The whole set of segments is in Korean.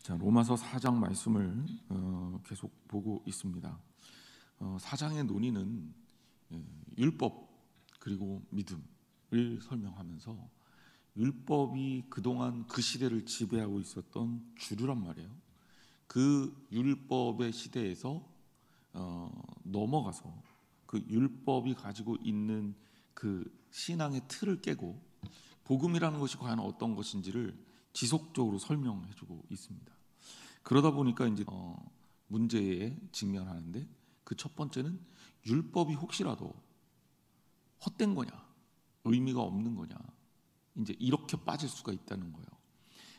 자, 로마서 4장 말씀을 계속 보고 있습니다. 4장의 논의는 율법 그리고 믿음을 설명하면서 율법이 그동안 그 시대를 지배하고 있었던 주류란 말이에요. 그 율법의 시대에서 넘어가서 그 율법이 가지고 있는 그 신앙의 틀을 깨고 복음이라는 것이 과연 어떤 것인지를 지속적으로 설명해주고 있습니다. 그러다 보니까 이제 문제에 직면하는데 그 첫 번째는 율법이 혹시라도 헛된 거냐, 의미가 없는 거냐, 이제 이렇게 빠질 수가 있다는 거예요.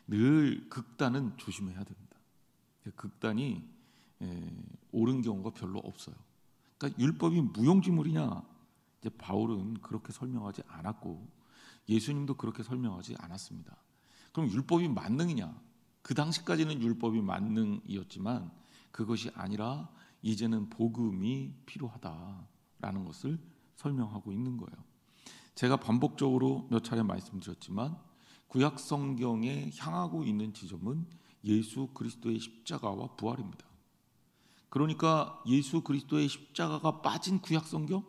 늘 극단은 조심해야 됩니다. 극단이 옳은 경우가 별로 없어요. 그러니까 율법이 무용지물이냐? 이제 바울은 그렇게 설명하지 않았고 예수님도 그렇게 설명하지 않았습니다. 그럼 율법이 만능이냐? 그 당시까지는 율법이 만능이었지만 그것이 아니라 이제는 복음이 필요하다라는 것을 설명하고 있는 거예요. 제가 반복적으로 몇 차례 말씀드렸지만 구약 성경에 향하고 있는 지점은 예수 그리스도의 십자가와 부활입니다. 그러니까 예수 그리스도의 십자가가 빠진 구약 성경,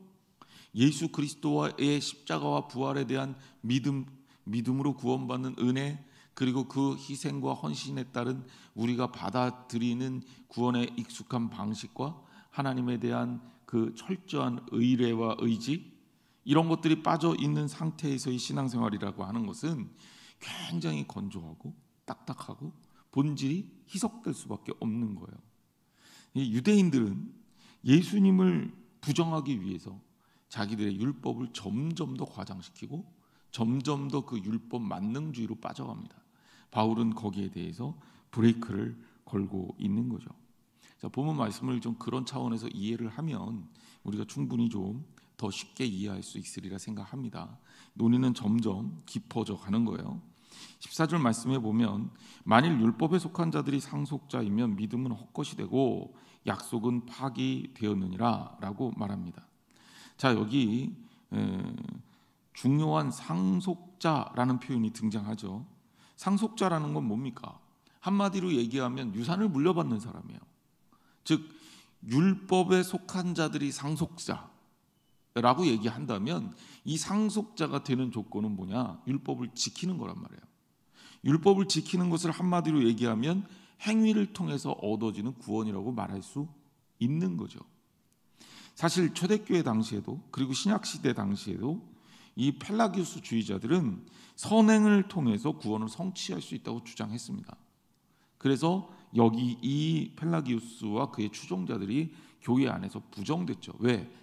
예수 그리스도의 십자가와 부활에 대한 믿음으로 구원받는 은혜, 그리고 그 희생과 헌신에 따른 우리가 받아들이는 구원의 익숙한 방식과 하나님에 대한 그 철저한 의례와 의지, 이런 것들이 빠져 있는 상태에서의 신앙생활이라고 하는 것은 굉장히 건조하고 딱딱하고 본질이 희석될 수밖에 없는 거예요. 유대인들은 예수님을 부정하기 위해서 자기들의 율법을 점점 더 과장시키고 점점 더 그 율법 만능주의로 빠져갑니다. 바울은 거기에 대해서 브레이크를 걸고 있는 거죠. 자, 본문 말씀을 좀 그런 차원에서 이해를 하면 우리가 충분히 좀 더 쉽게 이해할 수 있으리라 생각합니다. 논의는 점점 깊어져 가는 거예요. 14절 말씀에 보면 만일 율법에 속한 자들이 상속자이면 믿음은 헛것이 되고 약속은 파기되었느니라 라고 말합니다. 자, 여기 중요한 상속자라는 표현이 등장하죠. 상속자라는 건 뭡니까? 한마디로 얘기하면 유산을 물려받는 사람이에요. 즉 율법에 속한 자들이 상속자라고 얘기한다면 이 상속자가 되는 조건은 뭐냐? 율법을 지키는 거란 말이에요. 율법을 지키는 것을 한마디로 얘기하면 행위를 통해서 얻어지는 구원이라고 말할 수 있는 거죠. 사실 초대교회 당시에도 그리고 신약시대 당시에도 이 펠라기우스주의자들은 선행을 통해서 구원을 성취할 수 있다고 주장했습니다. 그래서 여기 이 펠라기우스와 그의 추종자들이 교회 안에서 부정됐죠. 왜?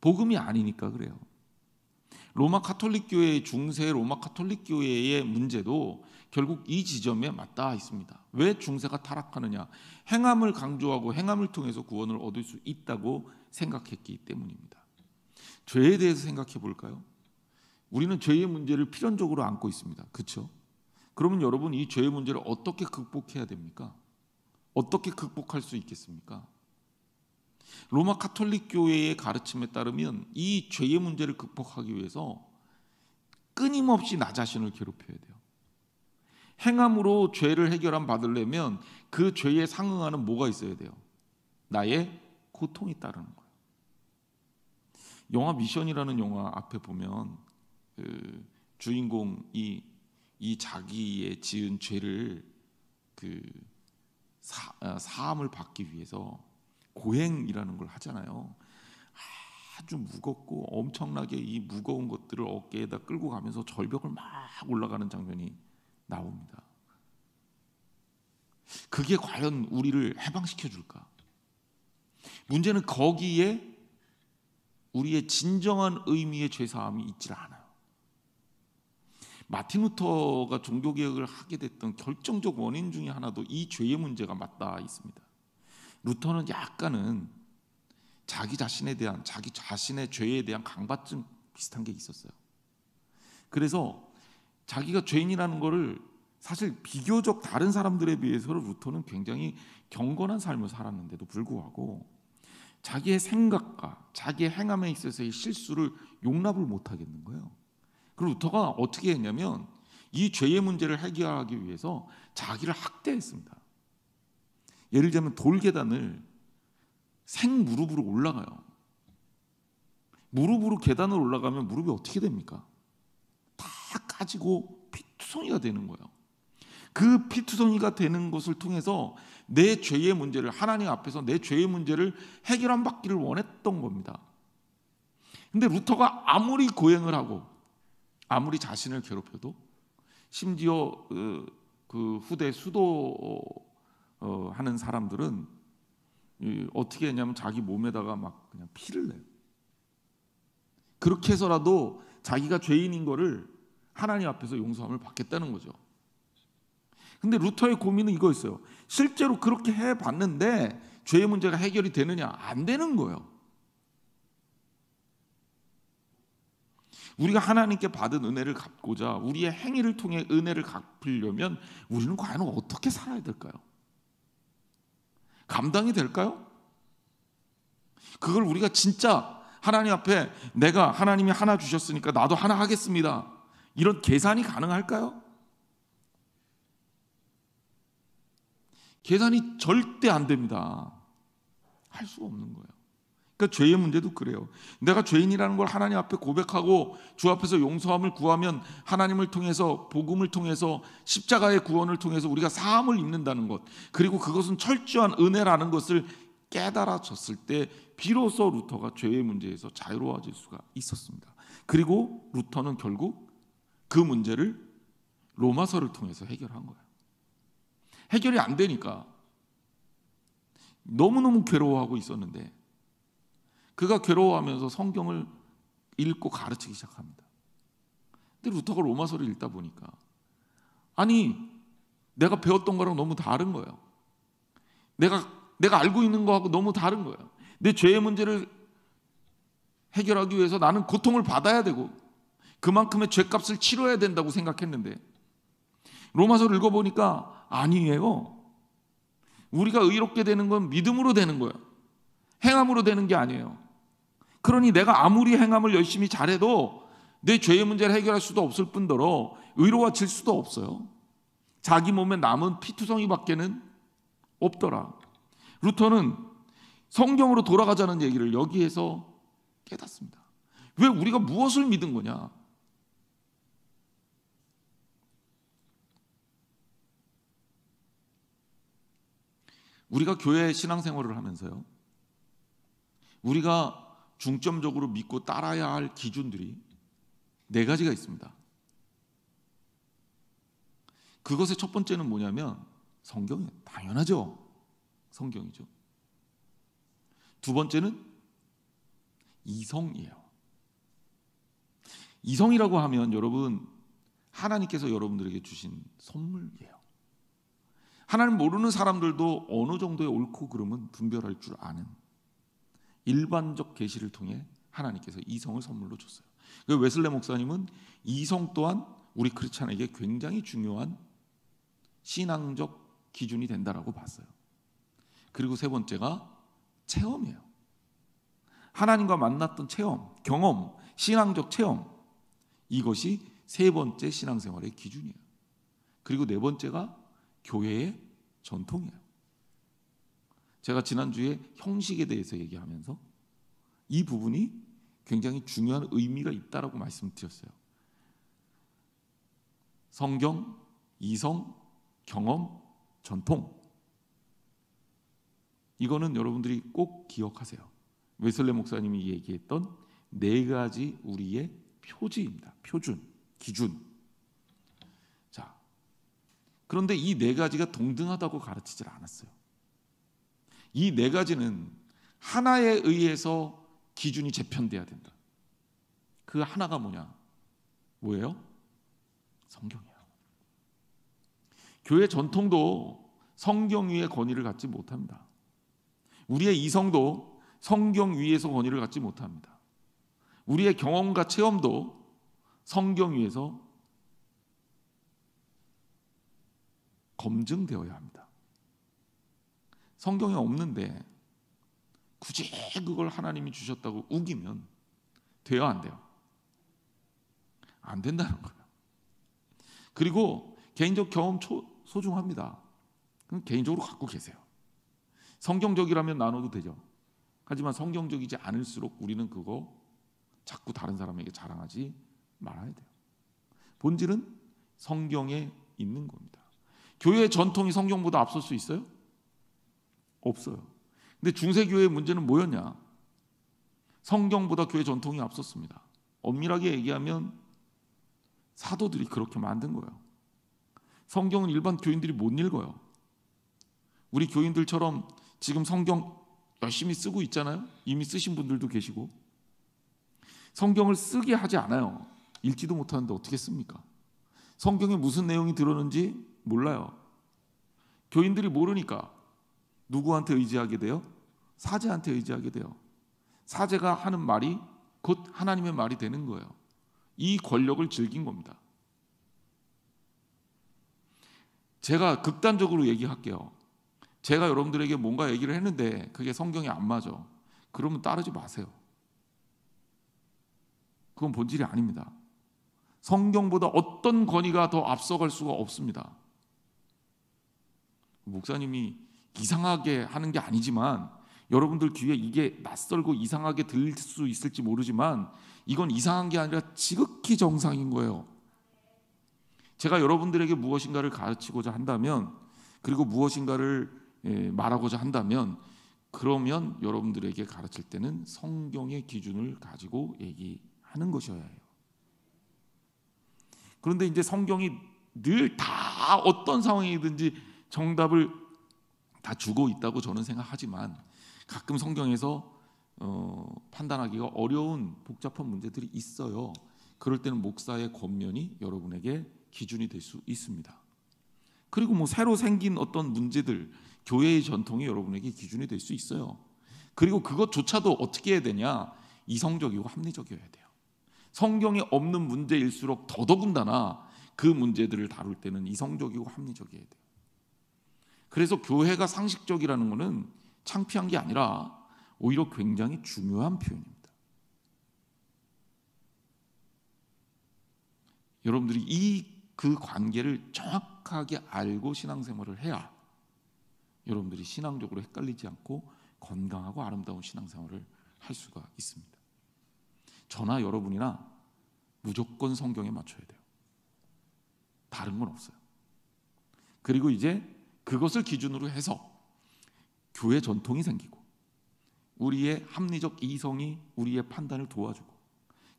복음이 아니니까 그래요. 로마 카톨릭 교회의 중세 로마 카톨릭 교회의 문제도 결국 이 지점에 맞닿아 있습니다. 왜 중세가 타락하느냐? 행함을 강조하고 행함을 통해서 구원을 얻을 수 있다고 생각했기 때문입니다. 죄에 대해서 생각해 볼까요? 우리는 죄의 문제를 필연적으로 안고 있습니다. 그렇죠? 그러면 여러분 이 죄의 문제를 어떻게 극복해야 됩니까? 어떻게 극복할 수 있겠습니까? 로마 카톨릭 교회의 가르침에 따르면 이 죄의 문제를 극복하기 위해서 끊임없이 나 자신을 괴롭혀야 돼요. 행함으로 죄를 해결함 받으려면 그 죄에 상응하는 뭐가 있어야 돼요? 나의 고통이 따르는 거예요. 영화 미션이라는 영화 앞에 보면 그 주인공이 이 자기의 지은 죄를 그 사함을 받기 위해서 고행이라는 걸 하잖아요. 아주 무겁고 엄청나게 이 무거운 것들을 어깨에다 끌고 가면서 절벽을 막 올라가는 장면이 나옵니다. 그게 과연 우리를 해방시켜 줄까? 문제는 거기에 우리의 진정한 의미의 죄사함이 있질 않아요. 마틴 루터가 종교개혁을 하게 됐던 결정적 원인 중에 하나도 이 죄의 문제가 맞닿아 있습니다. 루터는 약간은 자기 자신에 대한 자기 자신의 죄에 대한 강박증 비슷한 게 있었어요. 그래서 자기가 죄인이라는 거를 사실 비교적 다른 사람들에 비해서는 루터는 굉장히 경건한 삶을 살았는데도 불구하고 자기의 생각과 자기의 행함에 있어서의 실수를 용납을 못하겠는 거예요. 그리고 루터가 어떻게 했냐면 이 죄의 문제를 해결하기 위해서 자기를 학대했습니다. 예를 들면 돌계단을 생무릎으로 올라가요. 무릎으로 계단을 올라가면 무릎이 어떻게 됩니까? 다 까지고 피투성이가 되는 거예요. 그 피투성이가 되는 것을 통해서 내 죄의 문제를, 하나님 앞에서 내 죄의 문제를 해결한 받기를 원했던 겁니다. 근데 루터가 아무리 고행을 하고 아무리 자신을 괴롭혀도, 심지어 그 후대 수도 하는 사람들은 어떻게 했냐면 자기 몸에다가 막 그냥 피를 내요. 그렇게 해서라도 자기가 죄인인 거를 하나님 앞에서 용서함을 받겠다는 거죠. 근데 루터의 고민은 이거였어요. 실제로 그렇게 해봤는데 죄의 문제가 해결이 되느냐? 안 되는 거예요. 우리가 하나님께 받은 은혜를 갚고자, 우리의 행위를 통해 은혜를 갚으려면 우리는 과연 어떻게 살아야 될까요? 감당이 될까요? 그걸 우리가 진짜 하나님 앞에 내가 하나님이 하나 주셨으니까 나도 하나 하겠습니다, 이런 계산이 가능할까요? 계산이 절대 안 됩니다. 할 수가 없는 거예요. 그러니까 죄의 문제도 그래요. 내가 죄인이라는 걸 하나님 앞에 고백하고 주 앞에서 용서함을 구하면 하나님을 통해서, 복음을 통해서, 십자가의 구원을 통해서 우리가 사함을 입는다는 것, 그리고 그것은 철저한 은혜라는 것을 깨달아졌을 때 비로소 루터가 죄의 문제에서 자유로워질 수가 있었습니다. 그리고 루터는 결국 그 문제를 로마서를 통해서 해결한 거예요. 해결이 안 되니까 너무너무 괴로워하고 있었는데 그가 괴로워하면서 성경을 읽고 가르치기 시작합니다. 근데 루터가 로마서를 읽다 보니까 아니, 내가 배웠던 거랑 너무 다른 거예요. 내가 알고 있는 거하고 너무 다른 거예요. 내 죄의 문제를 해결하기 위해서 나는 고통을 받아야 되고 그만큼의 죄값을 치러야 된다고 생각했는데 로마서를 읽어보니까 아니에요. 우리가 의롭게 되는 건 믿음으로 되는 거예요. 행함으로 되는 게 아니에요. 그러니 내가 아무리 행함을 열심히 잘해도 내 죄의 문제를 해결할 수도 없을 뿐더러 의로워질 수도 없어요. 자기 몸에 남은 피투성이밖에는 없더라. 루터는 성경으로 돌아가자는 얘기를 여기에서 깨닫습니다. 왜 우리가 무엇을 믿은 거냐? 우리가 교회 신앙생활을 하면서요, 우리가 중점적으로 믿고 따라야 할 기준들이 4가지가 있습니다. 그것의 첫 번째는 뭐냐면 성경이에요. 당연하죠. 성경이죠. 두 번째는 이성이에요. 이성이라고 하면 여러분, 하나님께서 여러분들에게 주신 선물이에요. 하나님 모르는 사람들도 어느 정도의 옳고 그름은 분별할 줄 아는 일반적 계시를 통해 하나님께서 이성을 선물로 줬어요. 웨슬레 목사님은 이성 또한 우리 크리스찬에게 굉장히 중요한 신앙적 기준이 된다라고 봤어요. 그리고 세 번째가 체험이에요. 하나님과 만났던 체험, 경험, 신앙적 체험, 이것이 세 번째 신앙생활의 기준이에요. 그리고 네 번째가 교회의 전통이에요. 제가 지난주에 형식에 대해서 얘기하면서 이 부분이 굉장히 중요한 의미가 있다라고 말씀드렸어요. 성경, 이성, 경험, 전통. 이거는 여러분들이 꼭 기억하세요. 웨슬레 목사님이 얘기했던 4가지 우리의 표지입니다. 표준, 기준. 자, 그런데 이 4가지가 동등하다고 가르치질 않았어요. 이 4가지는 하나에 의해서 기준이 재편돼야 된다. 그 하나가 뭐예요? 성경이에요. 교회 전통도 성경 위에 권위를 갖지 못합니다. 우리의 이성도 성경 위에서 권위를 갖지 못합니다. 우리의 경험과 체험도 성경 위에서 검증되어야 합니다. 성경에 없는데 굳이 그걸 하나님이 주셨다고 우기면 돼요, 안 돼요? 안 된다는 거예요. 그리고 개인적 경험 소중합니다. 그럼 개인적으로 갖고 계세요. 성경적이라면 나눠도 되죠. 하지만 성경적이지 않을수록 우리는 그거 자꾸 다른 사람에게 자랑하지 말아야 돼요. 본질은 성경에 있는 겁니다. 교회의 전통이 성경보다 앞설 수 있어요? 없어요. 근데 중세교회의 문제는 뭐였냐? 성경보다 교회 전통이 앞섰습니다. 엄밀하게 얘기하면 사도들이 그렇게 만든 거예요. 성경은 일반 교인들이 못 읽어요. 우리 교인들처럼 지금 성경 열심히 쓰고 있잖아요. 이미 쓰신 분들도 계시고. 성경을 쓰게 하지 않아요. 읽지도 못하는데 어떻게 씁니까? 성경에 무슨 내용이 들었는지 몰라요. 교인들이 모르니까 누구한테 의지하게 돼요? 사제한테 의지하게 돼요. 사제가 하는 말이 곧 하나님의 말이 되는 거예요. 이 권력을 즐긴 겁니다. 제가 극단적으로 얘기할게요. 제가 여러분들에게 뭔가 얘기를 했는데 그게 성경에 안 맞아. 그러면 따르지 마세요. 그건 본질이 아닙니다. 성경보다 어떤 권위가 더 앞서갈 수가 없습니다. 목사님이 이상하게 하는 게 아니지만 여러분들 귀에 이게 낯설고 이상하게 들릴 수 있을지 모르지만 이건 이상한 게 아니라 지극히 정상인 거예요. 제가 여러분들에게 무엇인가를 가르치고자 한다면, 그리고 무엇인가를 말하고자 한다면, 그러면 여러분들에게 가르칠 때는 성경의 기준을 가지고 얘기하는 것이어야 해요. 그런데 이제 성경이 늘 다 어떤 상황이든지 정답을 다 주고 있다고 저는 생각하지만 가끔 성경에서 판단하기가 어려운 복잡한 문제들이 있어요. 그럴 때는 목사의 권면이 여러분에게 기준이 될 수 있습니다. 그리고 뭐 새로 생긴 어떤 문제들, 교회의 전통이 여러분에게 기준이 될 수 있어요. 그리고 그것조차도 어떻게 해야 되냐? 이성적이고 합리적이어야 돼요. 성경에 없는 문제일수록 더더군다나 그 문제들을 다룰 때는 이성적이고 합리적이어야 돼요. 그래서 교회가 상식적이라는 것은 창피한 게 아니라 오히려 굉장히 중요한 표현입니다. 여러분들이 그 관계를 정확하게 알고 신앙생활을 해야 여러분들이 신앙적으로 헷갈리지 않고 건강하고 아름다운 신앙생활을 할 수가 있습니다. 저나 여러분이나 무조건 성경에 맞춰야 돼요. 다른 건 없어요. 그리고 이제 그것을 기준으로 해서 교회 전통이 생기고 우리의 합리적 이성이 우리의 판단을 도와주고,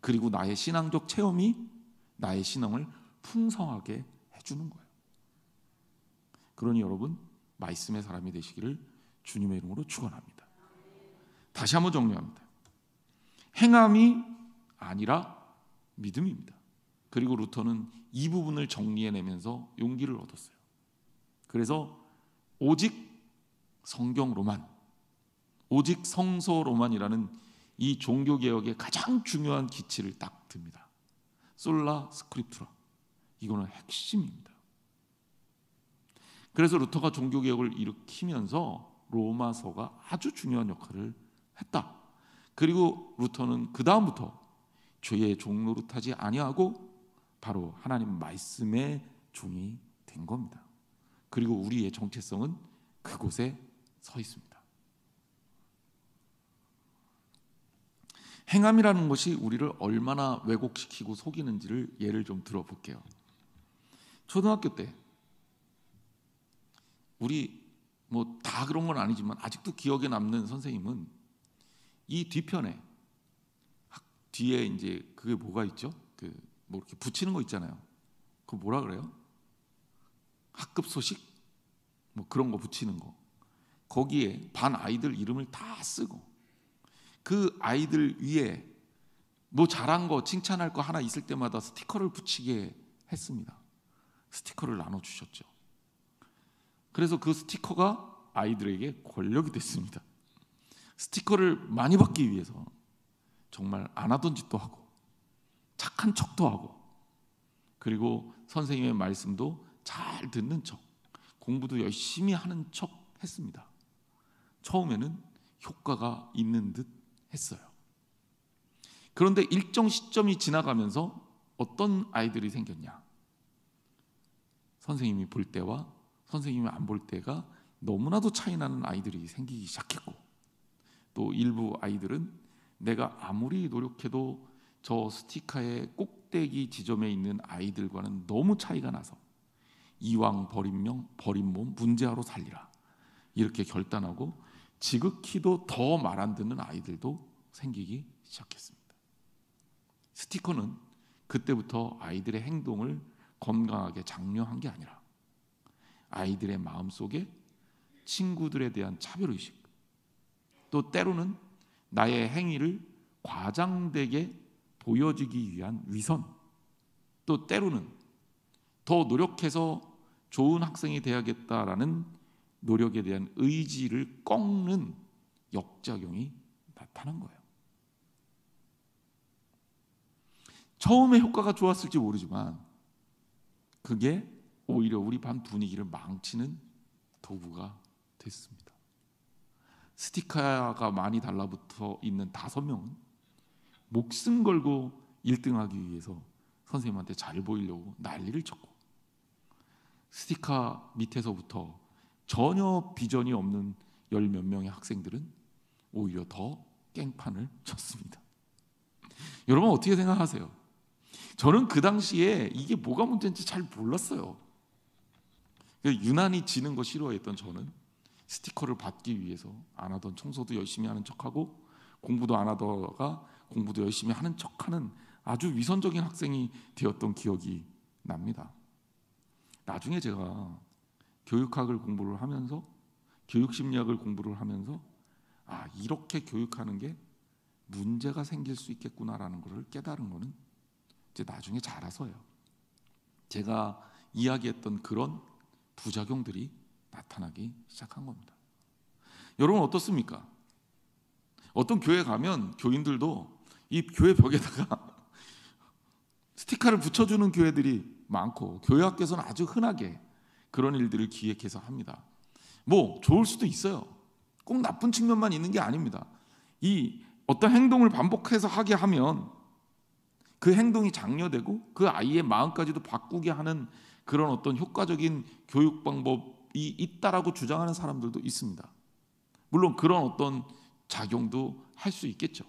그리고 나의 신앙적 체험이 나의 신앙을 풍성하게 해주는 거예요. 그러니 여러분, 말씀의 사람이 되시기를 주님의 이름으로 축원합니다. 다시 한번 정리합니다. 행함이 아니라 믿음입니다. 그리고 루터는 이 부분을 정리해내면서 용기를 얻었어요. 그래서 오직 성경로만, 오직 성서로만이라는 이 종교개혁의 가장 중요한 기치를 딱 듭니다. 솔라 스크립투라, 이거는 핵심입니다. 그래서 루터가 종교개혁을 일으키면서 로마서가 아주 중요한 역할을 했다. 그리고 루터는 그 다음부터 죄의 종 노릇하지 아니하고 바로 하나님 말씀의 종이 된 겁니다. 그리고 우리의 정체성은 그곳에 서 있습니다. 행함이라는 것이 우리를 얼마나 왜곡시키고 속이는지를 예를 좀 들어볼게요. 초등학교 때 우리 뭐 다 그런 건 아니지만 아직도 기억에 남는 선생님은 이 뒤편에 뒤에 이제 그게 뭐가 있죠? 그 뭐 이렇게 붙이는 거 있잖아요. 그거 뭐라 그래요? 학급 소식? 뭐 그런 거 붙이는 거. 거기에 반 아이들 이름을 다 쓰고 그 아이들 위에 뭐 잘한 거, 칭찬할 거 하나 있을 때마다 스티커를 붙이게 했습니다. 스티커를 나눠주셨죠. 그래서 그 스티커가 아이들에게 권력이 됐습니다. 스티커를 많이 받기 위해서 정말 안 하던 짓도 하고 착한 척도 하고, 그리고 선생님의 말씀도 잘 듣는 척, 공부도 열심히 하는 척 했습니다. 처음에는 효과가 있는 듯 했어요. 그런데 일정 시점이 지나가면서 어떤 아이들이 생겼냐? 선생님이 볼 때와 선생님이 안 볼 때가 너무나도 차이나는 아이들이 생기기 시작했고, 또 일부 아이들은 내가 아무리 노력해도 저 스티커의 꼭대기 지점에 있는 아이들과는 너무 차이가 나서 이왕 버린 몸 문제아로 살리라 이렇게 결단하고 지극히도 더 말 안 듣는 아이들도 생기기 시작했습니다. 스티커는 그때부터 아이들의 행동을 건강하게 장려한 게 아니라 아이들의 마음속에 친구들에 대한 차별의식, 또 때로는 나의 행위를 과장되게 보여지기 위한 위선, 또 때로는 더 노력해서 좋은 학생이 돼야겠다라는 노력에 대한 의지를 꺾는 역작용이 나타난 거예요. 처음에 효과가 좋았을지 모르지만 그게 오히려 우리 반 분위기를 망치는 도구가 됐습니다. 스티커가 많이 달라붙어 있는 5명은 목숨 걸고 1등하기 위해서 선생님한테 잘 보이려고 난리를 쳤고, 스티커 밑에서부터 전혀 비전이 없는 10몇 명의 학생들은 오히려 더 깽판을 쳤습니다. 여러분 어떻게 생각하세요? 저는 그 당시에 이게 뭐가 문제인지 잘 몰랐어요. 유난히 지는 거 싫어했던 저는 스티커를 받기 위해서 안 하던 청소도 열심히 하는 척하고 공부도 안 하다가 공부도 열심히 하는 척하는 아주 위선적인 학생이 되었던 기억이 납니다. 나중에 제가 교육학을 공부를 하면서 교육심리학을 공부를 하면서 이렇게 교육하는 게 문제가 생길 수 있겠구나라는 것을 깨달은 거는 이제 나중에 자라서요. 제가 이야기했던 그런 부작용들이 나타나기 시작한 겁니다. 여러분 어떻습니까? 어떤 교회 가면 교인들도 이 교회 벽에다가 스티커를 붙여주는 교회들이 많고, 교회 학교에서는 아주 흔하게 그런 일들을 기획해서 합니다. 뭐 좋을 수도 있어요. 꼭 나쁜 측면만 있는 게 아닙니다. 이 어떤 행동을 반복해서 하게 하면 그 행동이 장려되고 그 아이의 마음까지도 바꾸게 하는 그런 어떤 효과적인 교육 방법이 있다라고 주장하는 사람들도 있습니다. 물론 그런 어떤 작용도 할 수 있겠죠.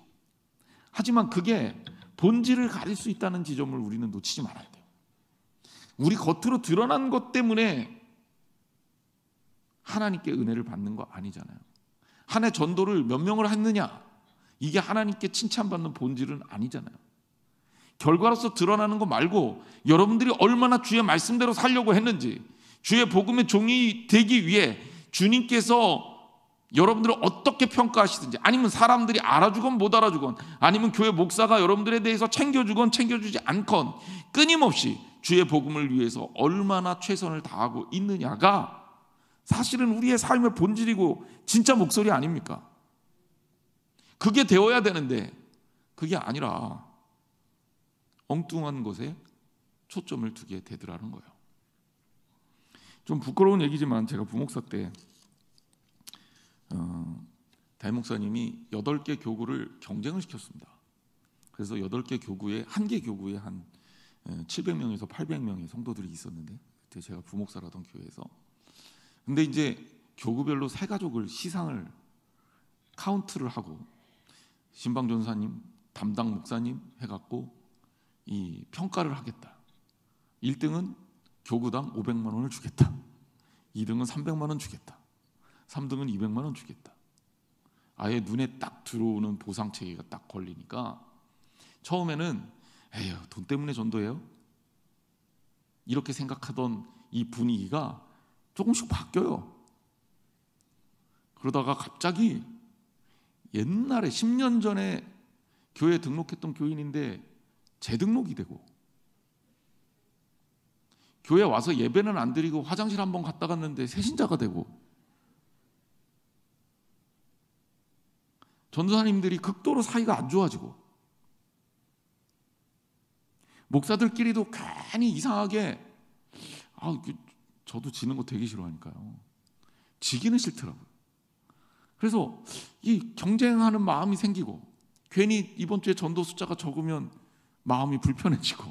하지만 그게 본질을 가릴 수 있다는 지점을 우리는 놓치지 말아야 돼요. 우리 겉으로 드러난 것 때문에 하나님께 은혜를 받는 거 아니잖아요. 한 해 전도를 몇 명을 했느냐, 이게 하나님께 칭찬받는 본질은 아니잖아요. 결과로서 드러나는 거 말고 여러분들이 얼마나 주의 말씀대로 살려고 했는지, 주의 복음의 종이 되기 위해 주님께서 여러분들을 어떻게 평가하시든지, 아니면 사람들이 알아주건 못 알아주건, 아니면 교회 목사가 여러분들에 대해서 챙겨주건 챙겨주지 않건 끊임없이 주의 복음을 위해서 얼마나 최선을 다하고 있느냐가 사실은 우리의 삶의 본질이고 진짜 목소리 아닙니까? 그게 되어야 되는데 그게 아니라 엉뚱한 것에 초점을 두게 되더라는 거예요. 좀 부끄러운 얘기지만 제가 부목사 때 담임 목사님이 8개 교구를 경쟁을 시켰습니다. 그래서 8개 교구에, 한 개 교구에 한 700명에서 800명의 성도들이 있었는데, 그때 제가 부목사라던 교회에서, 근데 이제 교구별로 세 가족을 시상을 카운트를 하고 신방 전사님, 담당 목사님 해갖고 이 평가를 하겠다. 1등은 교구당 500만 원을 주겠다. 2등은 300만 원 주겠다. 3등은 200만 원 주겠다. 아예 눈에 딱 들어오는 보상 체계가 딱 걸리니까 처음에는 에휴, 돈 때문에 전도해요? 이렇게 생각하던 이 분위기가 조금씩 바뀌어요. 그러다가 갑자기 옛날에 10년 전에 교회에 등록했던 교인인데 재등록이 되고, 교회 와서 예배는 안 드리고 화장실 한번 갔다 갔는데 새신자가 되고, 전도사님들이 극도로 사이가 안 좋아지고, 목사들끼리도 괜히 이상하게 저도 지는 거 되게 싫어하니까요. 지기는 싫더라고요. 그래서 이 경쟁하는 마음이 생기고, 괜히 이번 주에 전도 숫자가 적으면 마음이 불편해지고,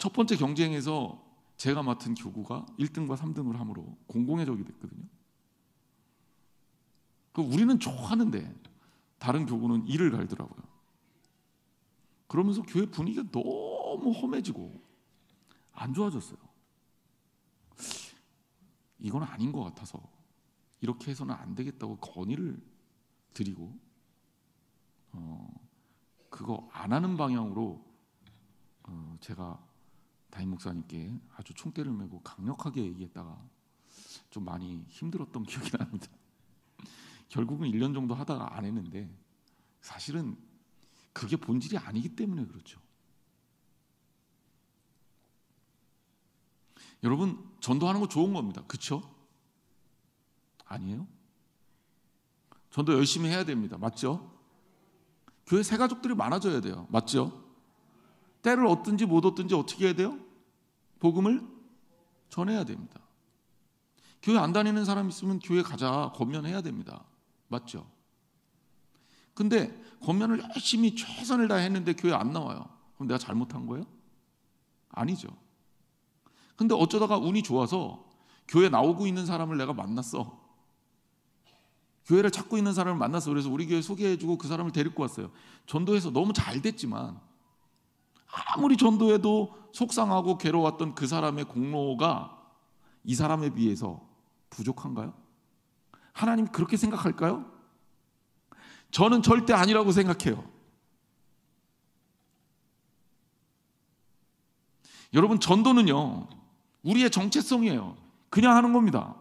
첫 번째 경쟁에서 제가 맡은 교구가 1등과 3등을 함으로 공공의적이 됐거든요. 우리는 좋아하는데 다른 교구는 이를 갈더라고요. 그러면서 교회 분위기가 너무 험해지고 안 좋아졌어요. 이건 아닌 것 같아서 이렇게 해서는 안 되겠다고 건의를 드리고 그거 안 하는 방향으로 제가 담임 목사님께 아주 총대를 메고 강력하게 얘기했다가 좀 많이 힘들었던 기억이 납니다. 결국은 1년 정도 하다가 안 했는데 사실은 그게 본질이 아니기 때문에 그렇죠. 여러분, 전도하는 거 좋은 겁니다. 그렇죠? 아니에요? 전도 열심히 해야 됩니다. 맞죠? 교회 새 가족들이 많아져야 돼요. 맞죠? 때를 얻든지 못 얻든지 어떻게 해야 돼요? 복음을 전해야 됩니다. 교회 안 다니는 사람 있으면 교회 가자, 권면해야 됩니다. 맞죠? 근데 권면을 열심히 최선을 다했는데 교회 안 나와요. 그럼 내가 잘못한 거예요? 아니죠. 근데 어쩌다가 운이 좋아서 교회 나오고 있는 사람을 내가 만났어. 교회를 찾고 있는 사람을 만났어. 그래서 우리 교회 소개해주고 그 사람을 데리고 왔어요. 전도해서 너무 잘 됐지만 아무리 전도해도 속상하고 괴로웠던 그 사람의 공로가 이 사람에 비해서 부족한가요? 하나님 그렇게 생각할까요? 저는 절대 아니라고 생각해요. 여러분, 전도는요 우리의 정체성이에요. 그냥 하는 겁니다.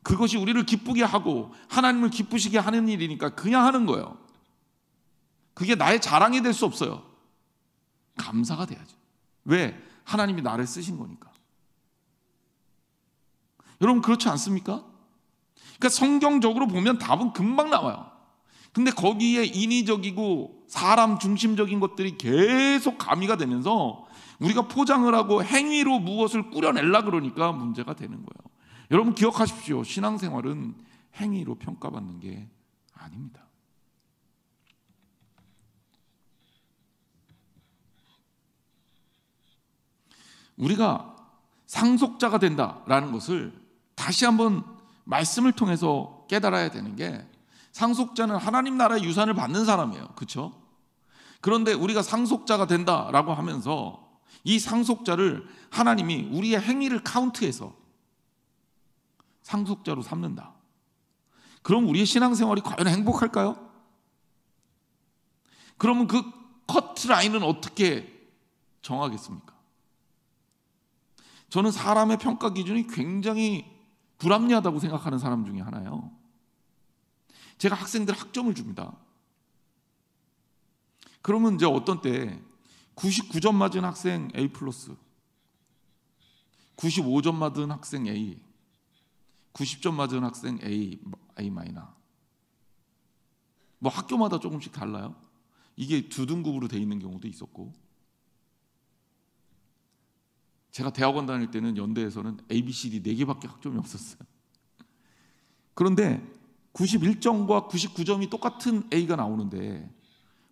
그것이 우리를 기쁘게 하고 하나님을 기쁘시게 하는 일이니까 그냥 하는 거예요. 그게 나의 자랑이 될 수 없어요. 감사가 돼야죠. 왜? 하나님이 나를 쓰신 거니까. 여러분 그렇지 않습니까? 그러니까 성경적으로 보면 답은 금방 나와요. 근데 거기에 인위적이고 사람 중심적인 것들이 계속 가미가 되면서 우리가 포장을 하고 행위로 무엇을 꾸려내려 그러니까 문제가 되는 거예요. 여러분 기억하십시오. 신앙생활은 행위로 평가받는 게 아닙니다. 우리가 상속자가 된다라는 것을 다시 한번 말씀을 통해서 깨달아야 되는 게, 상속자는 하나님 나라의 유산을 받는 사람이에요. 그렇죠? 그런데 우리가 상속자가 된다라고 하면서 이 상속자를 하나님이 우리의 행위를 카운트해서 상속자로 삼는다. 그럼 우리의 신앙생활이 과연 행복할까요? 그러면 그 커트라인은 어떻게 정하겠습니까? 저는 사람의 평가 기준이 굉장히 불합리하다고 생각하는 사람 중에 하나예요. 제가 학생들 학점을 줍니다. 그러면 이제 어떤 때 99점 맞은 학생 A+, 95점 맞은 학생 A, 90점 맞은 학생 A, A-. 뭐 학교마다 조금씩 달라요. 이게 두 등급으로 돼 있는 경우도 있었고, 제가 대학원 다닐 때는 연대에서는 A, B, C, D 4개밖에 학점이 없었어요. 그런데 91점과 99점이 똑같은 A가 나오는데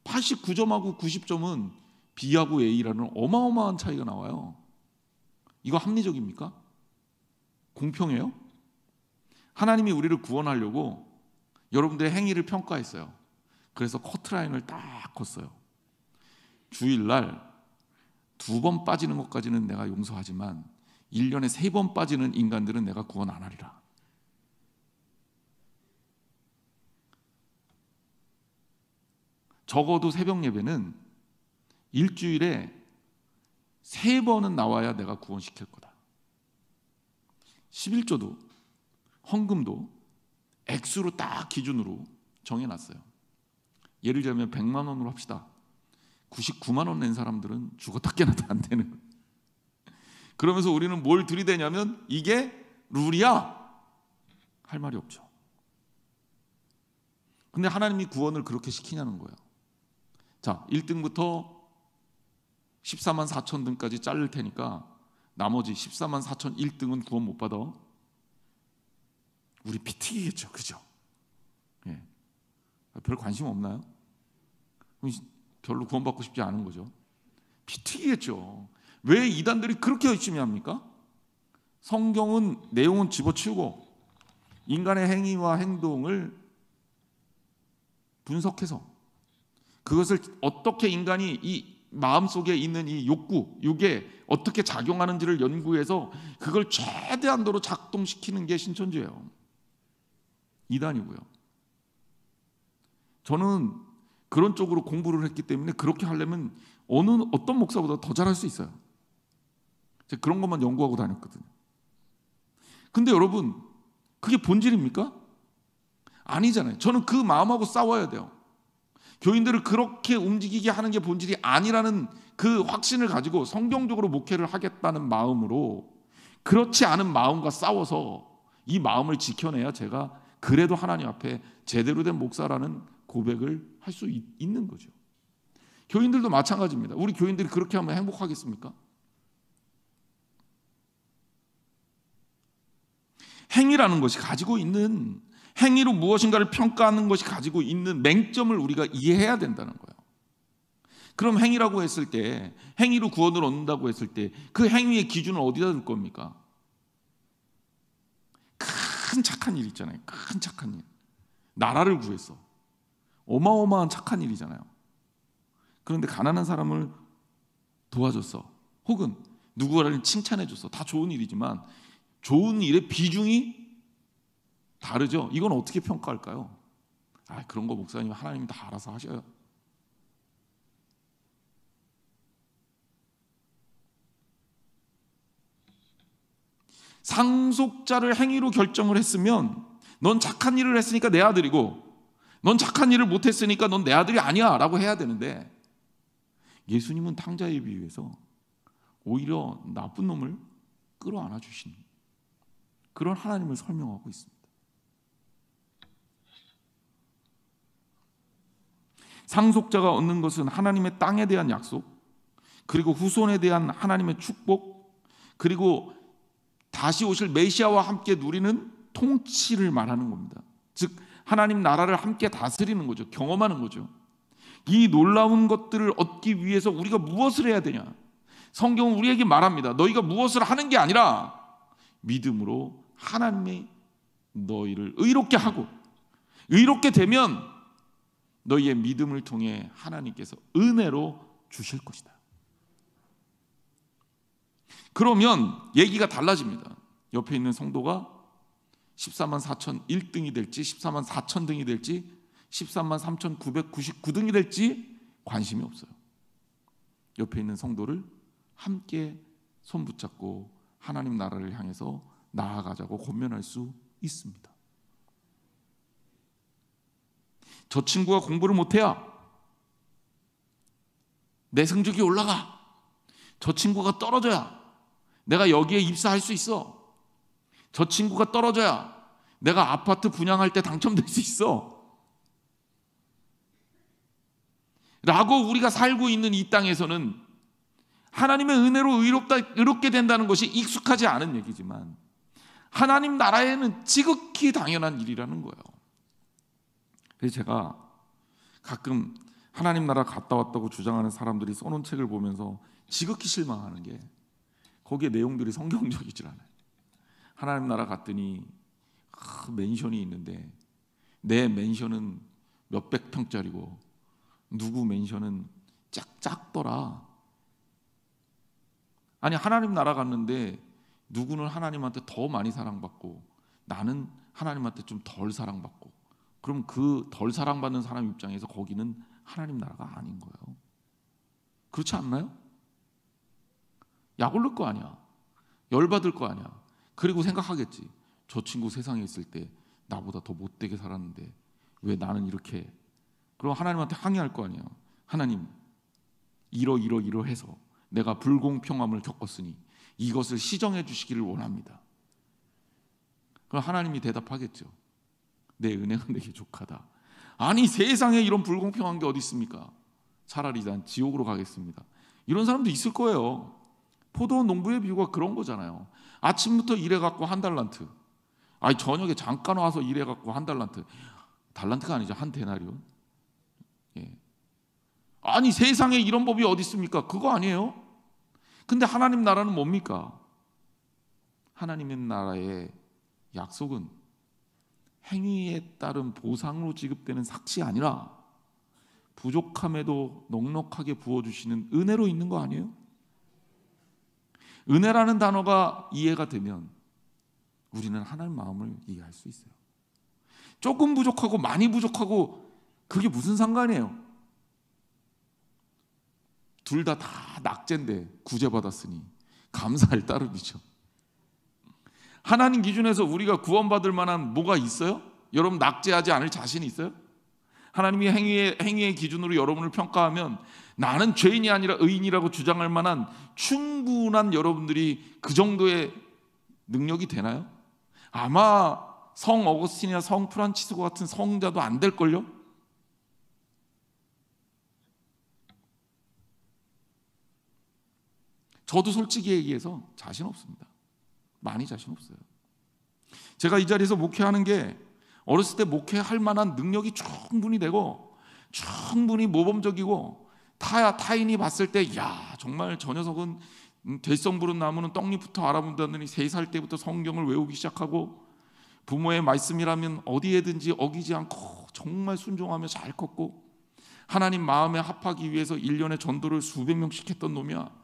89점하고 90점은 B하고 A라는 어마어마한 차이가 나와요. 이거 합리적입니까? 공평해요? 하나님이 우리를 구원하려고 여러분들의 행위를 평가했어요. 그래서 커트라인을 딱 걷어요. 주일날 2번 빠지는 것까지는 내가 용서하지만 1년에 3번 빠지는 인간들은 내가 구원 안 하리라. 적어도 새벽 예배는 일주일에 3번은 나와야 내가 구원시킬 거다. 11조도 헌금도 액수로 딱 기준으로 정해놨어요. 예를 들면 100만 원으로 합시다. 99만 원 낸 사람들은 죽었다 깨나도 안 되는 거예요. 그러면서 우리는 뭘 들이대냐면 이게 룰이야 할 말이 없죠. 근데 하나님이 구원을 그렇게 시키냐는 거예요. 자, 1등부터 14만 4천 등까지 자를 테니까 나머지 14만 4천 1등은 구원 못 받아. 우리 피 튀기겠죠. 그죠? 예. 별 관심 없나요? 별로 구원받고 싶지 않은 거죠. 피 튀기겠죠. 왜 이단들이 그렇게 열심히 합니까? 성경은 내용은 집어치우고 인간의 행위와 행동을 분석해서 그것을 어떻게 인간이 이 마음속에 있는 이 욕구, 육에 어떻게 작용하는지를 연구해서 그걸 최대한도로 작동시키는 게 신천지예요. 이단이고요. 저는 그런 쪽으로 공부를 했기 때문에 그렇게 하려면 어떤 목사보다 더 잘할 수 있어요. 제가 그런 것만 연구하고 다녔거든요. 근데 여러분, 그게 본질입니까? 아니잖아요. 저는 그 마음하고 싸워야 돼요. 교인들을 그렇게 움직이게 하는 게 본질이 아니라는 그 확신을 가지고 성경적으로 목회를 하겠다는 마음으로 그렇지 않은 마음과 싸워서 이 마음을 지켜내야 제가 그래도 하나님 앞에 제대로 된 목사라는 고백을 할 수 있는 거죠. 교인들도 마찬가지입니다. 우리 교인들이 그렇게 하면 행복하겠습니까? 행위라는 것이 가지고 있는, 행위로 무엇인가를 평가하는 것이 가지고 있는 맹점을 우리가 이해해야 된다는 거예요. 그럼 행위라고 했을 때, 행위로 구원을 얻는다고 했을 때 그 행위의 기준은 어디다 둘 겁니까? 큰 착한 일 있잖아요. 큰 착한 일. 나라를 구했어. 어마어마한 착한 일이잖아요. 그런데 가난한 사람을 도와줬어. 혹은 누구를 칭찬해줬어. 다 좋은 일이지만 좋은 일의 비중이 다르죠. 이건 어떻게 평가할까요? 그런 거 목사님 하나님 다 알아서 하셔요. 상속자를 행위로 결정을 했으면 넌 착한 일을 했으니까 내 아들이고 넌 착한 일을 못했으니까 넌 내 아들이 아니야 라고 해야 되는데 예수님은 탕자에 비유해서 오히려 나쁜 놈을 끌어안아 주시는 그런 하나님을 설명하고 있습니다. 상속자가 얻는 것은 하나님의 땅에 대한 약속, 그리고 후손에 대한 하나님의 축복, 그리고 다시 오실 메시아와 함께 누리는 통치를 말하는 겁니다. 즉 하나님 나라를 함께 다스리는 거죠. 경험하는 거죠. 이 놀라운 것들을 얻기 위해서 우리가 무엇을 해야 되냐? 성경은 우리에게 말합니다. 너희가 무엇을 하는 게 아니라 믿음으로 하나님이 너희를 의롭게 하고, 의롭게 되면 너희의 믿음을 통해 하나님께서 은혜로 주실 것이다. 그러면 얘기가 달라집니다. 옆에 있는 성도가 14만 4천 1등이 될지 14만 4천 등이 될지 13만 3,999등이 될지 관심이 없어요. 옆에 있는 성도를 함께 손 붙잡고 하나님 나라를 향해서 나아가자고 권면할 수 있습니다. 저 친구가 공부를 못해야 내 성적이 올라가. 저 친구가 떨어져야 내가 여기에 입사할 수 있어. 저 친구가 떨어져야 내가 아파트 분양할 때 당첨될 수 있어 라고 우리가 살고 있는 이 땅에서는 하나님의 은혜로 의롭게 된다는 것이 익숙하지 않은 얘기지만 하나님 나라에는 지극히 당연한 일이라는 거예요. 그래서 제가 가끔 하나님 나라 갔다 왔다고 주장하는 사람들이 써놓은 책을 보면서 지극히 실망하는 게 거기에 내용들이 성경적이질 않아요. 하나님 나라 갔더니 맨션이 있는데 내 맨션은 몇백 평짜리고 누구 맨션은 작더라. 아니 하나님 나라 갔는데 누구는 하나님한테 더 많이 사랑받고 나는 하나님한테 좀 덜 사랑받고, 그럼 그 덜 사랑받는 사람 입장에서 거기는 하나님 나라가 아닌 거예요. 그렇지 않나요? 약 올릴 거 아니야. 열받을 거 아니야. 그리고 생각하겠지. 저 친구 세상에 있을 때 나보다 더 못되게 살았는데 왜 나는 이렇게. 그럼 하나님한테 항의할 거 아니야. 하나님 이러해서 내가 불공평함을 겪었으니 이것을 시정해 주시기를 원합니다. 그럼 하나님이 대답하겠죠. 내 은혜가 내게 족하다. 아니 세상에 이런 불공평한 게 어디 있습니까? 차라리 난 지옥으로 가겠습니다. 이런 사람도 있을 거예요. 포도원 농부의 비유가 그런 거잖아요. 아침부터 일해갖고 한 달란트, 아니 저녁에 잠깐 와서 일해갖고 한 달란트, 달란트가 아니죠, 한 데나리온. 아니 세상에 이런 법이 어디 있습니까? 그거 아니에요. 근데 하나님 나라는 뭡니까? 하나님의 나라의 약속은 행위에 따른 보상으로 지급되는 삭시 아니라 부족함에도 넉넉하게 부어주시는 은혜로 있는 거 아니에요? 은혜라는 단어가 이해가 되면 우리는 하나님 마음을 이해할 수 있어요. 조금 부족하고 많이 부족하고 그게 무슨 상관이에요? 둘 다 낙제인데 구제받았으니 감사할 따름이죠. 하나님 기준에서 우리가 구원받을 만한 뭐가 있어요? 여러분 낙제하지 않을 자신이 있어요? 하나님이 행위의 기준으로 여러분을 평가하면 나는 죄인이 아니라 의인이라고 주장할 만한 충분한 여러분들이 그 정도의 능력이 되나요? 아마 성 어거스틴이나 성 프란치스코 같은 성자도 안 될걸요? 저도 솔직히 얘기해서 자신 없습니다. 많이 자신 없어요. 제가 이 자리에서 목회하는 게 어렸을 때 목회할 만한 능력이 충분히 되고 충분히 모범적이고 타인이 봤을 때 야 정말 저 녀석은 될성 부른 나무는 떡잎부터 알아본다더니 3살 때부터 성경을 외우기 시작하고 부모의 말씀이라면 어디에든지 어기지 않고 정말 순종하며 잘 컸고 하나님 마음에 합하기 위해서 1년에 전도를 수백 명씩 했던 놈이야.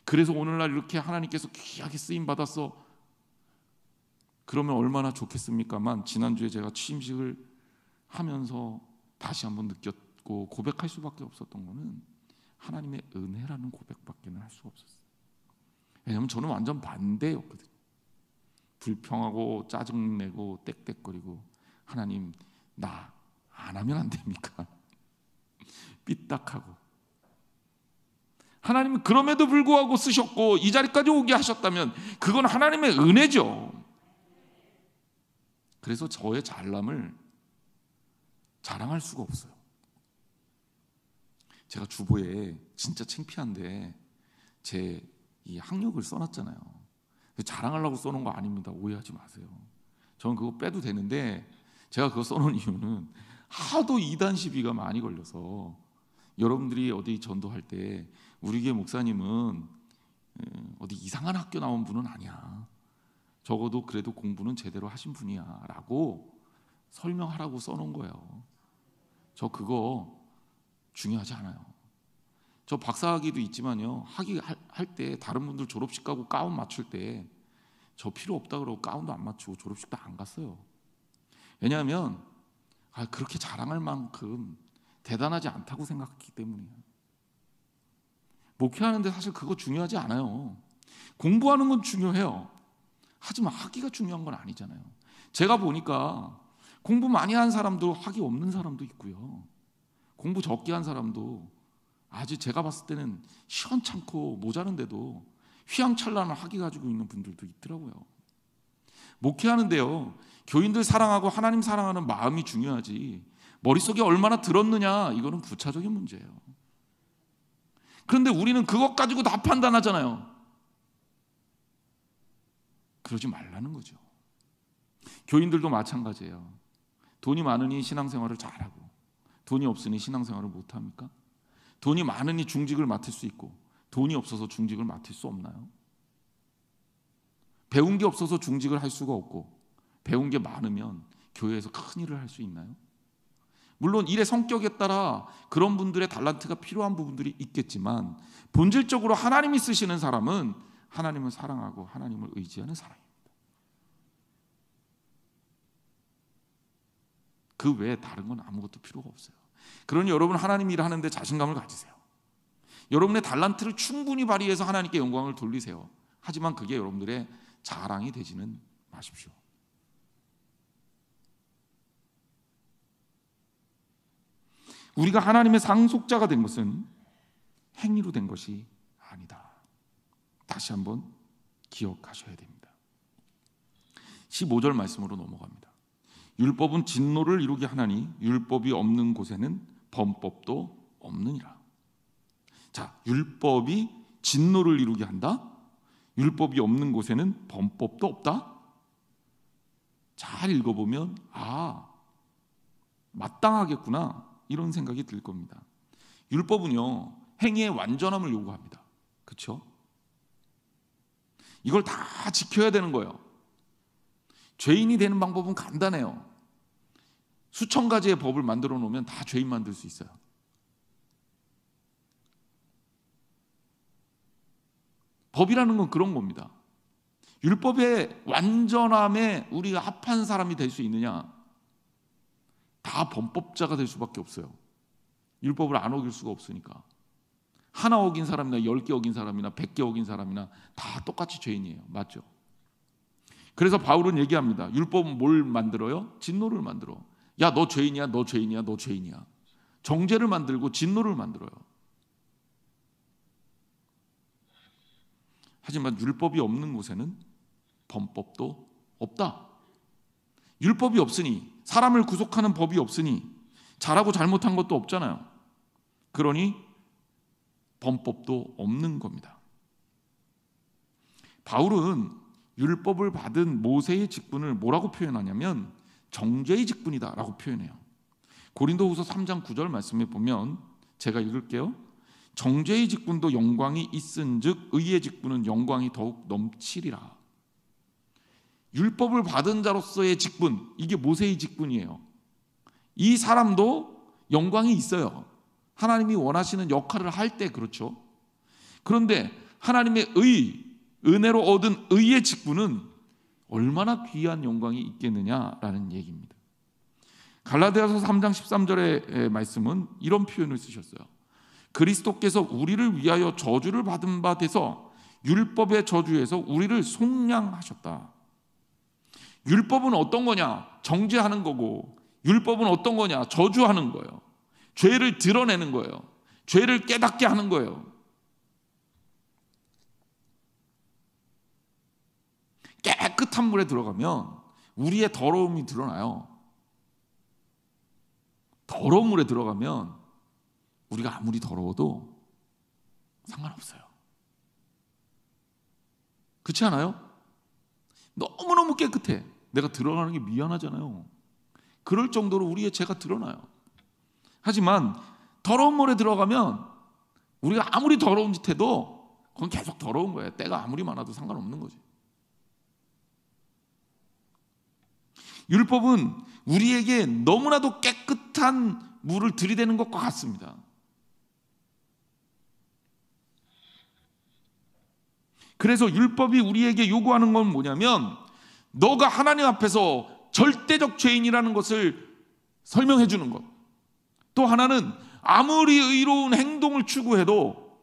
그래서 오늘날 이렇게 하나님께서 귀하게 쓰임받았어. 그러면 얼마나 좋겠습니까만 지난주에 제가 취임식을 하면서 다시 한번 느꼈고 고백할 수밖에 없었던 거는 하나님의 은혜라는 고백밖에 할 수가 없었어요. 왜냐하면 저는 완전 반대였거든요. 불평하고 짜증내고 떽떽거리고 하나님 나 안 하면 안 됩니까? 삐딱하고 하나님은 그럼에도 불구하고 쓰셨고 이 자리까지 오게 하셨다면 그건 하나님의 은혜죠. 그래서 저의 잘남을 자랑할 수가 없어요. 제가 주보에 진짜 창피한데 제 이 학력을 써놨잖아요. 자랑하려고 써놓은 거 아닙니다. 오해하지 마세요. 저는 그거 빼도 되는데 제가 그거 써놓은 이유는 하도 이단 시비가 많이 걸려서 여러분들이 어디 전도할 때 우리 교회 목사님은 어디 이상한 학교 나온 분은 아니야. 적어도 그래도 공부는 제대로 하신 분이야 라고 설명하라고 써놓은 거예요. 저 그거 중요하지 않아요. 저 박사학위도 있지만요, 학위 할 때 다른 분들 졸업식 가고 가운 맞출 때 저 필요 없다 그러고 가운도 안 맞추고 졸업식도 안 갔어요. 왜냐하면 그렇게 자랑할 만큼 대단하지 않다고 생각했기 때문이에요. 목회하는데 사실 그거 중요하지 않아요. 공부하는 건 중요해요. 하지만 학위가 중요한 건 아니잖아요. 제가 보니까 공부 많이 한 사람도 학위 없는 사람도 있고요. 공부 적게 한 사람도 아주 제가 봤을 때는 시원찮고 모자른데도 휘황찬란한 학위 가지고 있는 분들도 있더라고요. 목회하는데요, 교인들 사랑하고 하나님 사랑하는 마음이 중요하지 머릿속에 얼마나 들었느냐 이거는 부차적인 문제예요. 그런데 우리는 그것 가지고 다 판단하잖아요. 그러지 말라는 거죠. 교인들도 마찬가지예요. 돈이 많으니 신앙생활을 잘하고 돈이 없으니 신앙생활을 못합니까? 돈이 많으니 중직을 맡을 수 있고 돈이 없어서 중직을 맡을 수 없나요? 배운 게 없어서 중직을 할 수가 없고 배운 게 많으면 교회에서 큰 일을 할 수 있나요? 물론 일의 성격에 따라 그런 분들의 달란트가 필요한 부분들이 있겠지만 본질적으로 하나님이 쓰시는 사람은 하나님을 사랑하고 하나님을 의지하는 사람입니다. 그 외에 다른 건 아무것도 필요가 없어요. 그러니 여러분 하나님 일을 하는데 자신감을 가지세요. 여러분의 달란트를 충분히 발휘해서 하나님께 영광을 돌리세요. 하지만 그게 여러분들의 자랑이 되지는 마십시오. 우리가 하나님의 상속자가 된 것은 행위로 된 것이 아니다. 다시 한번 기억하셔야 됩니다. 15절 말씀으로 넘어갑니다. 율법은 진노를 이루게 하나니 율법이 없는 곳에는 범법도 없느니라. 자, 율법이 진노를 이루게 한다? 율법이 없는 곳에는 범법도 없다? 잘 읽어보면 마땅하겠구나 이런 생각이 들 겁니다. 율법은요 행위의 완전함을 요구합니다. 그렇죠? 이걸 다 지켜야 되는 거예요. 죄인이 되는 방법은 간단해요. 수천 가지의 법을 만들어 놓으면 다 죄인 만들 수 있어요. 법이라는 건 그런 겁니다. 율법의 완전함에 우리가 합한 사람이 될 수 있느냐? 다 범법자가 될 수밖에 없어요. 율법을 안 어길 수가 없으니까. 하나 어긴 사람이나 10개 어긴 사람이나 100개 어긴 사람이나 다 똑같이 죄인이에요. 맞죠? 그래서 바울은 얘기합니다. 율법은 뭘 만들어요? 진노를 만들어. 야, 너 죄인이야, 너 죄인이야, 너 죄인이야. 정죄를 만들고 진노를 만들어요. 하지만 율법이 없는 곳에는 범법도 없다. 율법이 없으니, 사람을 구속하는 법이 없으니 잘하고 잘못한 것도 없잖아요. 그러니 범법도 없는 겁니다. 바울은 율법을 받은 모세의 직분을 뭐라고 표현하냐면 정죄의 직분이다라고 표현해요. 고린도후서 3장 9절 말씀에 보면 제가 읽을게요. 정죄의 직분도 영광이 있은즉 의의 직분은 영광이 더욱 넘치리라. 율법을 받은 자로서의 직분, 이게 모세의 직분이에요. 이 사람도 영광이 있어요. 하나님이 원하시는 역할을 할 때 그렇죠. 그런데 하나님의 은혜로 얻은 의의 직분은 얼마나 귀한 영광이 있겠느냐라는 얘기입니다. 갈라디아서 3장 13절의 말씀은 이런 표현을 쓰셨어요. 그리스도께서 우리를 위하여 저주를 받은 바 돼서 율법의 저주에서 우리를 속량하셨다. 율법은 어떤 거냐? 정죄하는 거고, 율법은 어떤 거냐? 저주하는 거예요. 죄를 드러내는 거예요. 죄를 깨닫게 하는 거예요. 깨끗한 물에 들어가면 우리의 더러움이 드러나요. 더러운 물에 들어가면 우리가 아무리 더러워도 상관없어요. 그렇지 않아요? 너무너무 깨끗해. 내가 들어가는 게 미안하잖아요. 그럴 정도로 우리의 죄가 드러나요. 하지만 더러운 물에 들어가면 우리가 아무리 더러운 짓 해도 그건 계속 더러운 거예요. 때가 아무리 많아도 상관없는 거지. 율법은 우리에게 너무나도 깨끗한 물을 들이대는 것과 같습니다. 그래서 율법이 우리에게 요구하는 건 뭐냐면 너가 하나님 앞에서 절대적 죄인이라는 것을 설명해 주는 것. 또 하나는 아무리 의로운 행동을 추구해도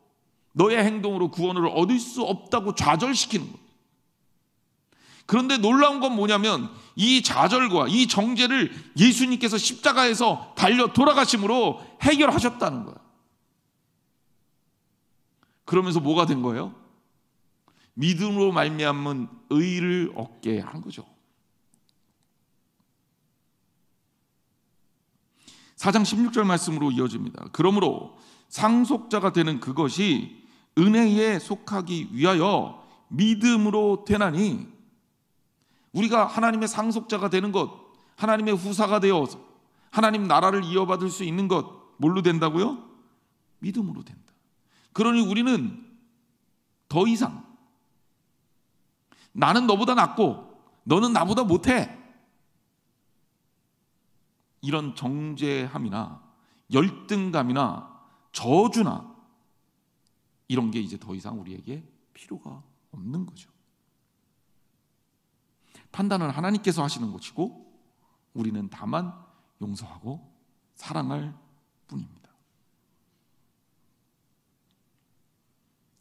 너의 행동으로 구원을 얻을 수 없다고 좌절시키는 것. 그런데 놀라운 건 뭐냐면 이 좌절과 이 정죄를 예수님께서 십자가에서 달려 돌아가심으로 해결하셨다는 거예요. 그러면서 뭐가 된 거예요? 믿음으로 말미암은 의를 얻게 한 거죠. 4장 16절 말씀으로 이어집니다. 그러므로 상속자가 되는 그것이 은혜에 속하기 위하여 믿음으로 되나니, 우리가 하나님의 상속자가 되는 것, 하나님의 후사가 되어서 하나님 나라를 이어받을 수 있는 것 뭘로 된다고요? 믿음으로 된다. 그러니 우리는 더 이상 나는 너보다 낫고 너는 나보다 못해, 이런 정죄함이나 열등감이나 저주나 이런 게 이제 더 이상 우리에게 필요가 없는 거죠. 판단은 하나님께서 하시는 것이고 우리는 다만 용서하고 사랑할 뿐입니다.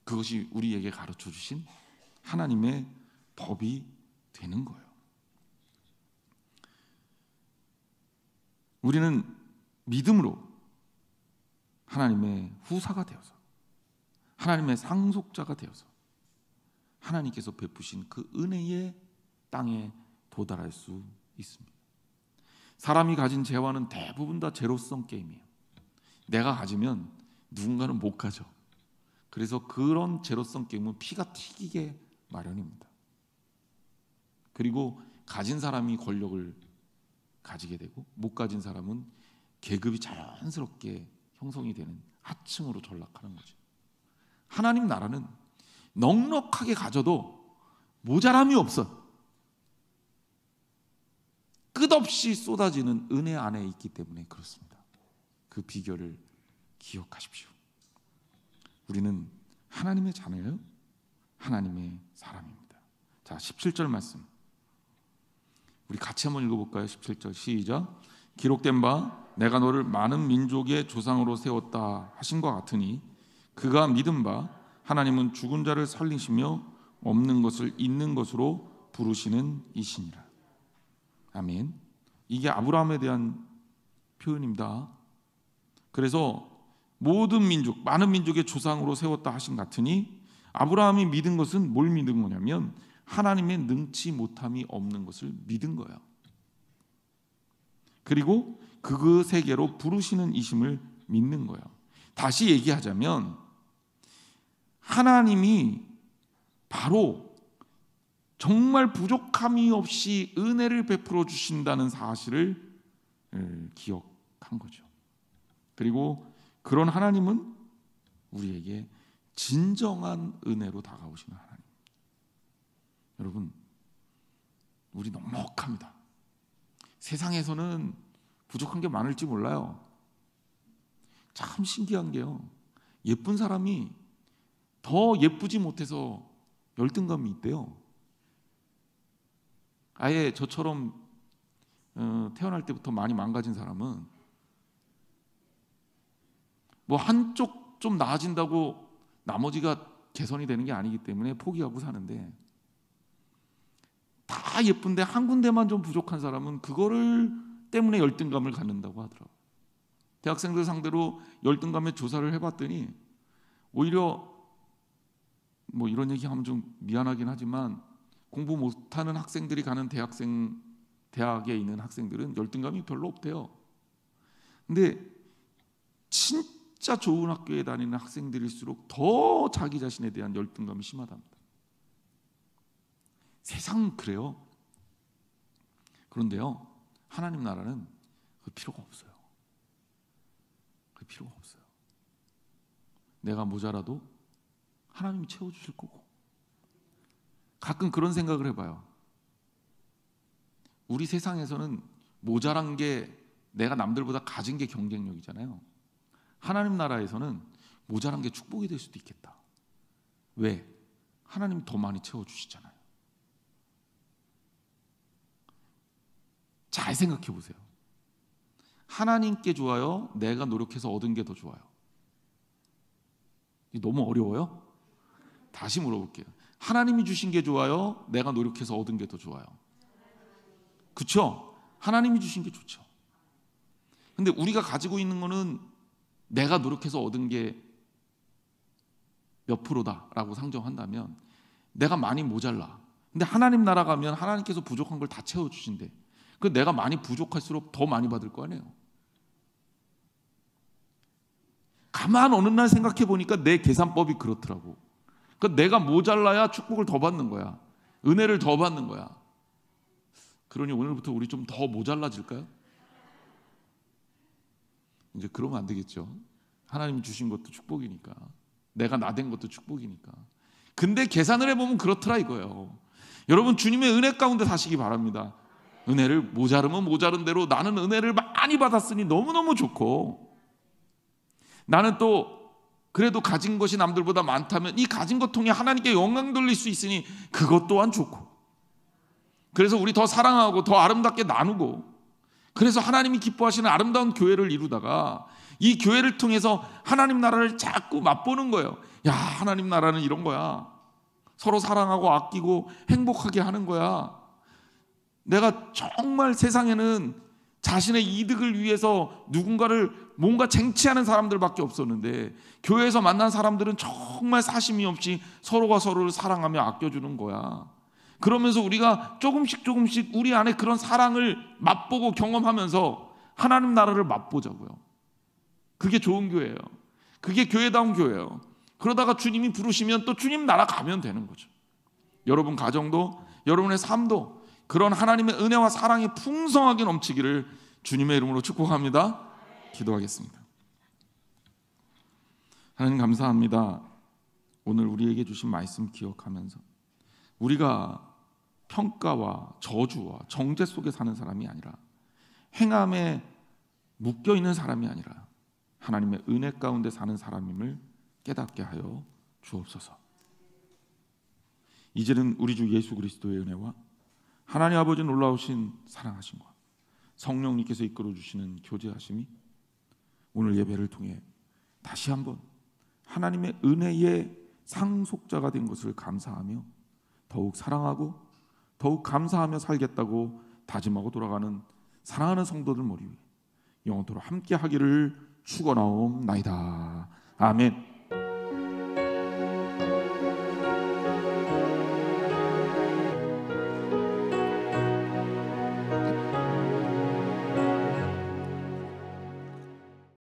그것이 우리에게 가르쳐 주신 하나님의 법이 되는 거예요. 우리는 믿음으로 하나님의 후사가 되어서, 하나님의 상속자가 되어서 하나님께서 베푸신 그 은혜의 땅에 도달할 수 있습니다. 사람이 가진 재화는 대부분 다 제로섬 게임이에요. 내가 가지면 누군가는 못 가져. 그래서 그런 제로섬 게임은 피가 튀기게 마련입니다. 그리고 가진 사람이 권력을 가지게 되고 못 가진 사람은 계급이 자연스럽게 형성이 되는 하층으로 전락하는 거죠. 하나님 나라는 넉넉하게 가져도 모자람이 없어. 끝없이 쏟아지는 은혜 안에 있기 때문에 그렇습니다. 그 비결을 기억하십시오. 우리는 하나님의 자녀예요. 하나님의 사람입니다. 자, 17절 말씀 우리 같이 한번 읽어볼까요? 17절 시작. 기록된 바 내가 너를 많은 민족의 조상으로 세웠다 하신 것 같으니 그가 믿은 바 하나님은 죽은 자를 살리시며 없는 것을 있는 것으로 부르시는 이시니라. 아멘. 이게 아브라함에 대한 표현입니다. 그래서 모든 민족, 많은 민족의 조상으로 세웠다 하신 같으니 아브라함이 믿은 것은 뭘 믿은 거냐면 하나님의 능치 못함이 없는 것을 믿은 거예요. 그리고 그 세계로 부르시는 이심을 믿는 거예요. 다시 얘기하자면 하나님이 바로 정말 부족함이 없이 은혜를 베풀어 주신다는 사실을 기억한 거죠. 그리고 그런 하나님은 우리에게 진정한 은혜로 다가오시는 하나님. 여러분, 우리 넉넉합니다. 세상에서는 부족한 게 많을지 몰라요. 참 신기한 게요, 예쁜 사람이 더 예쁘지 못해서 열등감이 있대요. 아예 저처럼 태어날 때부터 많이 망가진 사람은 뭐 한쪽 좀 나아진다고 나머지가 개선이 되는 게 아니기 때문에 포기하고 사는데, 다 예쁜데 한 군데만 좀 부족한 사람은 그거를 때문에 열등감을 갖는다고 하더라고요. 대학생들 상대로 열등감의 조사를 해봤더니 오히려 뭐 이런 얘기하면 좀 미안하긴 하지만 공부 못하는 학생들이 가는 대학에 있는 학생들은 열등감이 별로 없대요. 근데 진짜 좋은 학교에 다니는 학생들일수록 더 자기 자신에 대한 열등감이 심하답니다. 세상은 그래요. 그런데요, 하나님 나라는 그 필요가 없어요. 그 필요가 없어요. 내가 모자라도 하나님이 채워주실 거고. 가끔 그런 생각을 해봐요. 우리 세상에서는 모자란 게 내가 남들보다 가진 게 경쟁력이잖아요. 하나님 나라에서는 모자란 게 축복이 될 수도 있겠다. 왜? 하나님이 더 많이 채워주시잖아요. 잘 생각해 보세요. 하나님께 좋아요? 내가 노력해서 얻은 게 더 좋아요? 너무 어려워요? 다시 물어볼게요. 하나님이 주신 게 좋아요? 내가 노력해서 얻은 게 더 좋아요? 그렇죠? 하나님이 주신 게 좋죠. 근데 우리가 가지고 있는 거는 내가 노력해서 얻은 게 몇 프로다라고 상정한다면 내가 많이 모자라. 근데 하나님 나라 가면 하나님께서 부족한 걸 다 채워주신대. 그 내가 많이 부족할수록 더 많이 받을 거 아니에요. 가만 어느 날 생각해 보니까 내 계산법이 그렇더라고. 그러니까 내가 모자라야 축복을 더 받는 거야. 은혜를 더 받는 거야. 그러니 오늘부터 우리 좀 더 모자라질까요? 이제 그러면 안 되겠죠. 하나님이 주신 것도 축복이니까, 내가 나댄 것도 축복이니까. 근데 계산을 해보면 그렇더라 이거예요. 여러분, 주님의 은혜 가운데 사시기 바랍니다. 은혜를 모자르면 모자른 대로 나는 은혜를 많이 받았으니 너무너무 좋고, 나는 또 그래도 가진 것이 남들보다 많다면 이 가진 것 통해 하나님께 영광 돌릴 수 있으니 그것 또한 좋고, 그래서 우리 더 사랑하고 더 아름답게 나누고, 그래서 하나님이 기뻐하시는 아름다운 교회를 이루다가 이 교회를 통해서 하나님 나라를 자꾸 맛보는 거예요. 야, 하나님 나라는 이런 거야. 서로 사랑하고 아끼고 행복하게 하는 거야. 내가 정말 세상에는 자신의 이득을 위해서 누군가를 뭔가 쟁취하는 사람들밖에 없었는데, 교회에서 만난 사람들은 정말 사심이 없이 서로가 서로를 사랑하며 아껴주는 거야. 그러면서 우리가 조금씩 우리 안에 그런 사랑을 맛보고 경험하면서 하나님 나라를 맛보자고요. 그게 좋은 교회예요. 그게 교회다운 교회예요. 그러다가 주님이 부르시면 또 주님 나라 가면 되는 거죠. 여러분 가정도, 여러분의 삶도 그런 하나님의 은혜와 사랑이 풍성하게 넘치기를 주님의 이름으로 축복합니다. 기도하겠습니다. 하나님 감사합니다. 오늘 우리에게 주신 말씀 기억하면서 우리가 평가와 저주와 정죄 속에 사는 사람이 아니라, 행함에 묶여 있는 사람이 아니라 하나님의 은혜 가운데 사는 사람임을 깨닫게 하여 주옵소서. 이제는 우리 주 예수 그리스도의 은혜와 하나님 아버지 놀라우신 사랑하심과 성령님께서 이끌어 주시는 교제하심이 오늘 예배를 통해 다시 한번 하나님의 은혜의 상속자가 된 것을 감사하며 더욱 사랑하고 더욱 감사하며 살겠다고 다짐하고 돌아가는 사랑하는 성도들 머리 위에 영원토록 함께 하기를 축원하옵나이다. 아멘.